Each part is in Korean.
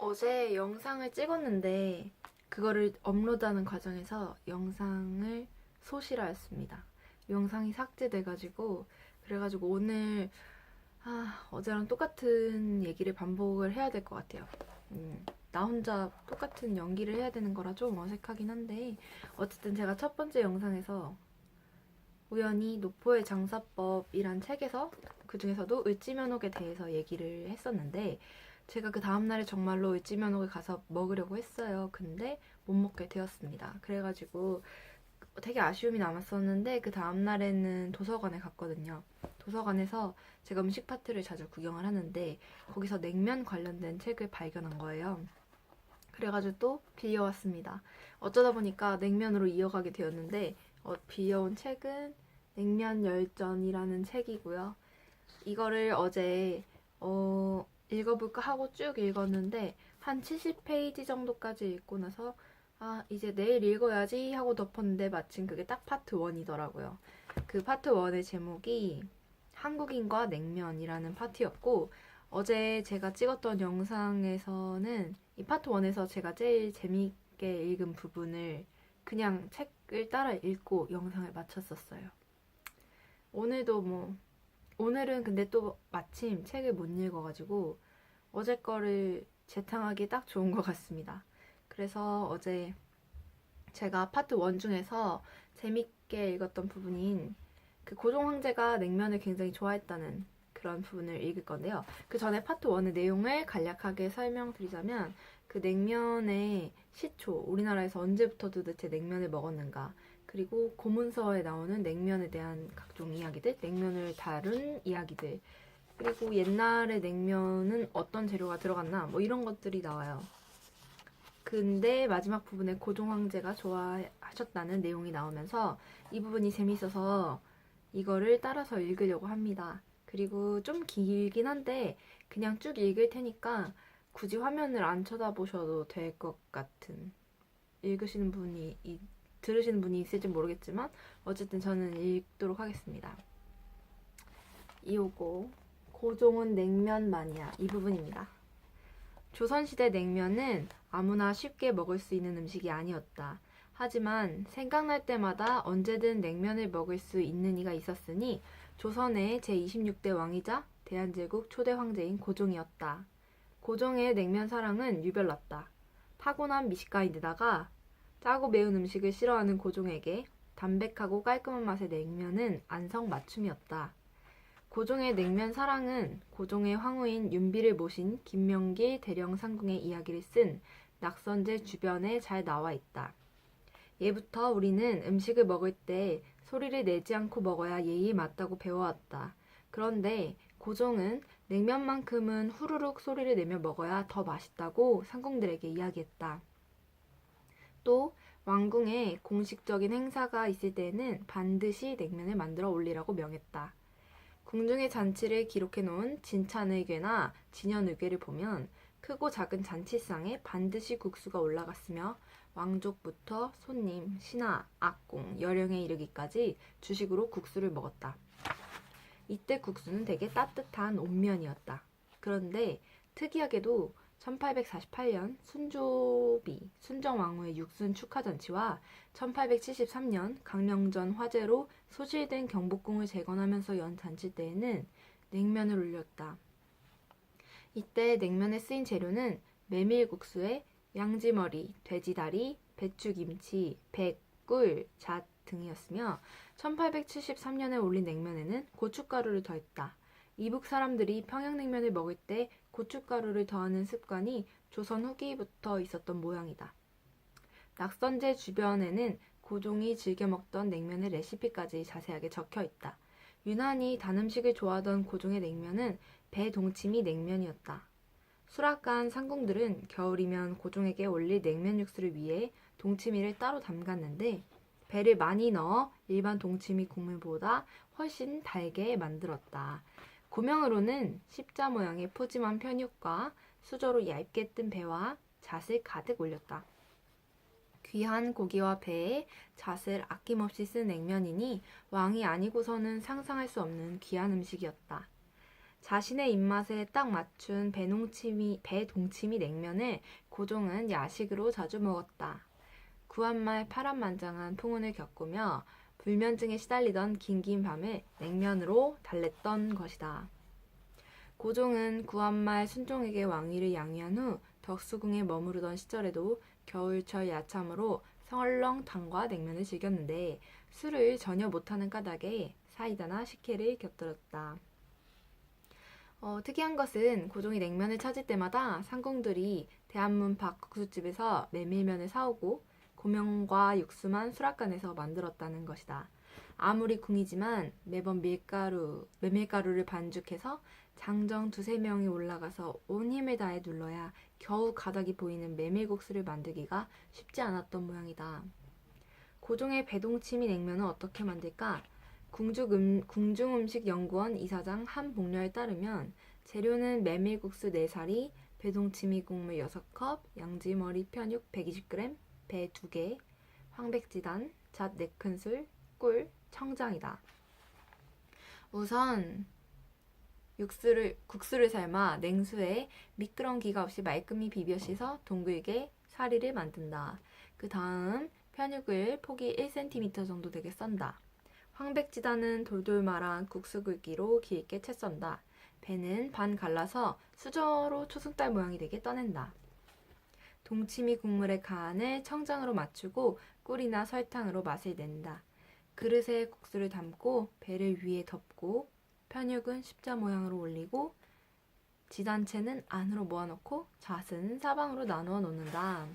어제 영상을 찍었는데 그거를 업로드하는 과정에서 영상을 소실화했습니다. 영상이 삭제돼가지고 그래가지고 오늘 어제랑 똑같은 얘기를 반복을 해야 될 것 같아요. 나 혼자 똑같은 연기를 해야 되는 거라 좀 어색하긴 한데 어쨌든 제가 첫 번째 영상에서 우연히 노포의 장사법이란 책에서 그 중에서도 을지면옥에 대해서 얘기를 했었는데 제가 그 다음날에 정말로 을지면옥에 가서 먹으려고 했어요. 근데 못 먹게 되었습니다. 그래가지고 되게 아쉬움이 남았었는데 그 다음날에는 도서관에 갔거든요. 도서관에서 제가 음식 파트를 자주 구경을 하는데 거기서 냉면 관련된 책을 발견한 거예요. 그래가지고 또 빌려왔습니다. 어쩌다 보니까 냉면으로 이어가게 되었는데 빌려온 책은 냉면 열전이라는 책이고요. 이거를 어제 읽어볼까 하고 쭉 읽었는데 한 70페이지 정도까지 읽고 나서 이제 내일 읽어야지 하고 덮었는데 마침 그게 딱 파트 1이더라고요. 그 파트 1의 제목이 한국인과 냉면이라는 파트였고 어제 제가 찍었던 영상에서는 이 파트 1에서 제가 제일 재미있게 읽은 부분을 그냥 책을 따라 읽고 영상을 마쳤었어요. 오늘은 근데 또 마침 책을 못 읽어가지고 어제 거를 재탕하기 딱 좋은 것 같습니다. 그래서 어제 제가 파트 1 중에서 재밌게 읽었던 부분인 그 고종 황제가 냉면을 굉장히 좋아했다는 그런 부분을 읽을 건데요. 그 전에 파트 1의 내용을 간략하게 설명드리자면 그 냉면의 시초, 우리나라에서 언제부터 도대체 냉면을 먹었는가, 그리고 고문서에 나오는 냉면에 대한 각종 이야기들, 냉면을 다룬 이야기들, 그리고 옛날의 냉면은 어떤 재료가 들어갔나 뭐 이런 것들이 나와요. 근데 마지막 부분에 고종 황제가 좋아하셨다는 내용이 나오면서 이 부분이 재밌어서 이거를 따라서 읽으려고 합니다. 그리고 좀 길긴 한데 그냥 쭉 읽을 테니까 굳이 화면을 안 쳐다보셔도 될 것 같은, 읽으시는 분이 들으시는 분이 있을지 모르겠지만 어쨌든 저는 읽도록 하겠습니다. 이오고 고종은 냉면 마니아, 이 부분입니다. 조선시대 냉면은 아무나 쉽게 먹을 수 있는 음식이 아니었다. 하지만 생각날 때마다 언제든 냉면을 먹을 수 있는 이가 있었으니 조선의 제26대 왕이자 대한제국 초대 황제인 고종이었다. 고종의 냉면 사랑은 유별났다. 타고난 미식가인데다가 짜고 매운 음식을 싫어하는 고종에게 담백하고 깔끔한 맛의 냉면은 안성맞춤이었다. 고종의 냉면 사랑은 고종의 황후인 윤비를 모신 김명길 대령상궁의 이야기를 쓴 낙선제 주변에 잘 나와 있다. 예부터 우리는 음식을 먹을 때 소리를 내지 않고 먹어야 예의에 맞다고 배워왔다. 그런데 고종은 냉면만큼은 후루룩 소리를 내며 먹어야 더 맛있다고 상궁들에게 이야기했다. 또 왕궁에 공식적인 행사가 있을 때에는 반드시 냉면을 만들어 올리라고 명했다. 궁중의 잔치를 기록해놓은 진찬의궤나 진연의궤를 보면 크고 작은 잔치상에 반드시 국수가 올라갔으며 왕족부터 손님, 신하, 악공, 여령에 이르기까지 주식으로 국수를 먹었다. 이때 국수는 되게 따뜻한 온면이었다. 그런데 특이하게도 1848년 순정왕후의 육순 축하잔치와 1873년 강령전 화재로 소실된 경복궁을 재건하면서 연 잔치 때에는 냉면을 올렸다. 이때 냉면에 쓰인 재료는 메밀국수에 양지머리, 돼지다리, 배추김치, 백, 꿀, 잣 등이었으며 1873년에 올린 냉면에는 고춧가루를 더했다. 이북 사람들이 평양냉면을 먹을 때 고춧가루를 더하는 습관이 조선 후기부터 있었던 모양이다. 낙선제 주변에는 고종이 즐겨 먹던 냉면의 레시피까지 자세하게 적혀 있다. 유난히 단 음식을 좋아하던 고종의 냉면은 배동치미 냉면이었다. 수락간 상궁들은 겨울이면 고종에게 올릴 냉면 육수를 위해 동치미를 따로 담갔는데 배를 많이 넣어 일반 동치미 국물보다 훨씬 달게 만들었다. 고명으로는 십자 모양의 푸짐한 편육과 수저로 얇게 뜬 배와 잣을 가득 올렸다. 귀한 고기와 배에 잣을 아낌없이 쓴 냉면이니 왕이 아니고서는 상상할 수 없는 귀한 음식이었다. 자신의 입맛에 딱 맞춘 배동치미 냉면을 고종은 야식으로 자주 먹었다. 구한말 파란만장한 풍운을 겪으며 불면증에 시달리던 긴긴 밤을 냉면으로 달랬던 것이다. 고종은 구한말 순종에게 왕위를 양위한 후 덕수궁에 머무르던 시절에도 겨울철 야참으로 설렁탕과 냉면을 즐겼는데 술을 전혀 못하는 까닭에 사이다나 식혜를 곁들였다. 특이한 것은 고종이 냉면을 찾을 때마다 상궁들이 대한문 밖 국수집에서 메밀면을 사오고 고명과 육수만 수락관에서 만들었다는 것이다. 아무리 궁이지만 매번 메밀가루를 반죽해서 장정 두세 명이 올라가서 온 힘을 다해 눌러야 겨우 가닥이 보이는 메밀국수를 만들기가 쉽지 않았던 모양이다. 고종의 배동치미 냉면은 어떻게 만들까? 궁중음식연구원 이사장 한복녀에 따르면 재료는 메밀국수 4사리, 배동치미 국물 6컵, 양지머리 편육 120g, 배 2개, 황백지단, 잣 4큰술, 꿀, 청장이다. 우선 국수를 삶아 냉수에 미끄럼기가 없이 말끔히 비벼 씻어 동글게 사리를 만든다. 그 다음 편육을 폭이 1cm 정도 되게 썬다. 황백지단은 돌돌 말아 국수 굵기로 길게 채 썬다. 배는 반 갈라서 수저로 초승달 모양이 되게 떠낸다. 동치미 국물의 간을 청장으로 맞추고 꿀이나 설탕으로 맛을 낸다. 그릇에 국수를 담고 배를 위에 덮고 편육은 십자 모양으로 올리고 지단채는 안으로 모아놓고 잣은 사방으로 나누어 놓는다.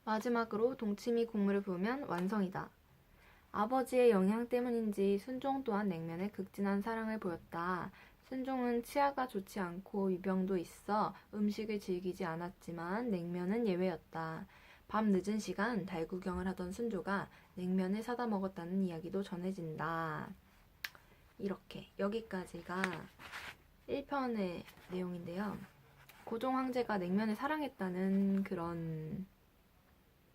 마지막으로 동치미 국물을 부으면 완성이다. 아버지의 영향 때문인지 순종 또한 냉면에 극진한 사랑을 보였다. 순종은 치아가 좋지 않고 위병도 있어 음식을 즐기지 않았지만 냉면은 예외였다. 밤 늦은 시간 달구경을 하던 순조가 냉면을 사다 먹었다는 이야기도 전해진다. 이렇게 여기까지가 1편의 내용인데요. 고종 황제가 냉면을 사랑했다는 그런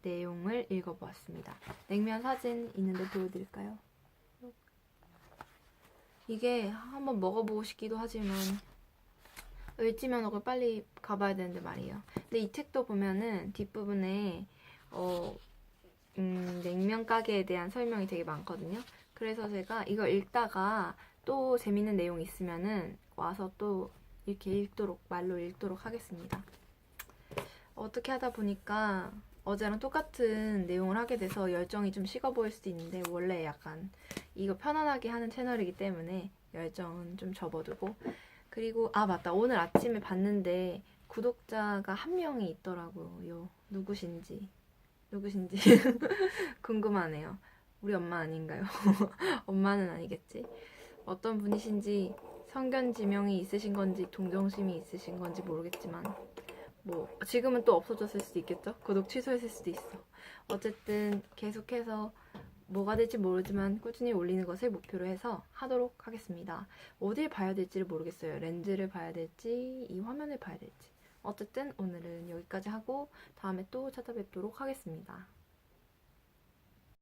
내용을 읽어보았습니다. 냉면 사진 있는데 보여드릴까요? 이게 한번 먹어보고 싶기도 하지만 을지면옥을 빨리 가봐야 되는데 말이에요. 근데 이 책도 보면은 뒷부분에 냉면 가게에 대한 설명이 되게 많거든요. 그래서 제가 이거 읽다가 또 재밌는 내용 있으면은 와서 또 이렇게 말로 읽도록 하겠습니다. 어떻게 하다 보니까 어제랑 똑같은 내용을 하게 돼서 열정이 좀 식어 보일 수도 있는데 원래 약간 이거 편안하게 하는 채널이기 때문에 열정은 좀 접어두고 그리고 맞다. 오늘 아침에 봤는데 구독자가 한 명이 있더라고요. 누구신지 궁금하네요. 우리 엄마 아닌가요? 엄마는 아니겠지? 어떤 분이신지 성견 지명이 있으신 건지 동정심이 있으신 건지 모르겠지만 뭐 지금은 또 없어졌을 수도 있겠죠? 구독 취소했을 수도 있어. 어쨌든 계속해서 뭐가 될지 모르지만 꾸준히 올리는 것을 목표로 해서 하도록 하겠습니다. 어딜 봐야 될지를 모르겠어요. 렌즈를 봐야 될지 이 화면을 봐야 될지. 어쨌든 오늘은 여기까지 하고 다음에 또 찾아뵙도록 하겠습니다.